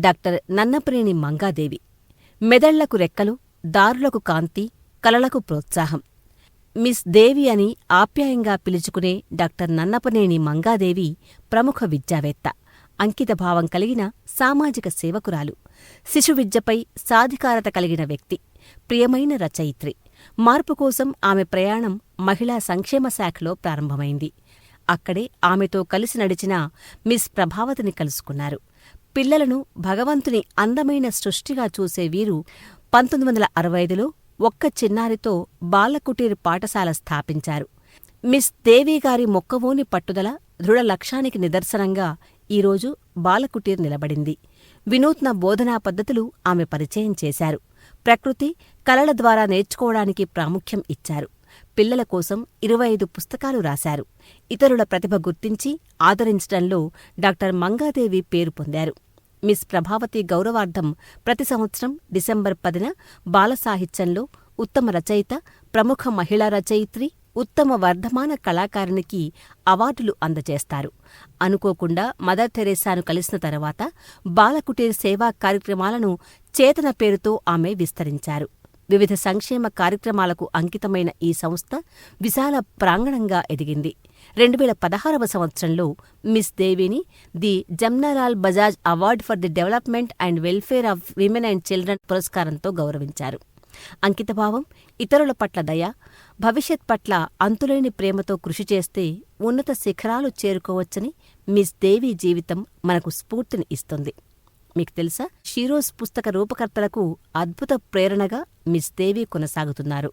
Doctor Nannapaneni Mangadevi. మెదళ్లకు రెక్కలు, దారులకు కాంతి, కలలకు ప్రోత్సాహం. మిస్ దేవి అని ఆప్యాయంగా పిలుచుకునే డాక్టర్ నన్నపనేని మంగాదేవి ప్రముఖ విద్యావేత్త, అంకితభావం కలిగిన సామాజిక సేవకురాలు, శిశువిద్యపై సాధికారత కలిగిన వ్యక్తి, ప్రియమైన రచయిత్రి. మార్పు కోసం ఆమె ప్రయాణం మహిళా సంక్షేమ శాఖలో ప్రారంభమైంది. అక్కడే ఆమెతో కలిసి నడిచిన మిస్ ప్రభావతిని కలుసుకున్నారు. పిల్లలను భగవంతుని అందమైన సృష్టిగా చూసే వీరు 1965లో ఒక్క చిన్నారితో బాలకుటీర్ పాఠశాల స్థాపించారు. మిస్ దేవిగారి మొక్కవోని పట్టుదల, దృఢ లక్ష్యానికి నిదర్శనంగా ఈరోజు బాలకుటీర్ నిలబడింది. వినూత్న బోధనా పద్ధతులు ఆమె పరిచయం చేశారు. ప్రకృతి, కళల ద్వారా నేర్చుకోవడానికి ప్రాముఖ్యం ఇచ్చారు. పిల్లల కోసం 25 పుస్తకాలు రాశారు. ఇతరుల ప్రతిభ గుర్తించి ఆదరించడంలో డాక్టర్ మంగాదేవి పేరు పొందారు. మిస్ ప్రభావతి గౌరవార్థం ప్రతి సంవత్సరం డిసెంబర్ 10న బాల సాహిత్యంలో ఉత్తమ రచయిత, ప్రముఖ మహిళా రచయిత్రి, ఉత్తమ వర్ధమాన కళాకారునికి అవార్డులు అందజేస్తారు. అనుకోకుండా మదర్ తెరేసాను కలిసిన తర్వాత బాలకుటీర్ సేవా కార్యక్రమాలను చేతన పేరుతో ఆమె విస్తరించారు. వివిధ సంక్షేమ కార్యక్రమాలకు అంకితమైన ఈ సంస్థ విశాల ప్రాంగణంగా ఎదిగింది. 2016వ సంవత్సరంలో మిస్ దేవిని the Jamnalal Bajaj award for the development and welfare of women and children పురస్కారంతో గౌరవించారు. అంకితభావం, ఇతరుల పట్ల దయ, భవిష్యత్ పట్ల అంతులేని ప్రేమతో కృషి చేస్తే ఉన్నత శిఖరాలు చేరుకోవచ్చని మిస్ దేవి జీవితం మనకు స్ఫూర్తిని ఇస్తుంది. మీకు తెలుసా, షీరోస్ పుస్తక రూపకర్తలకు అద్భుత ప్రేరణగా మిస్ దేవి కొనసాగుతున్నారు.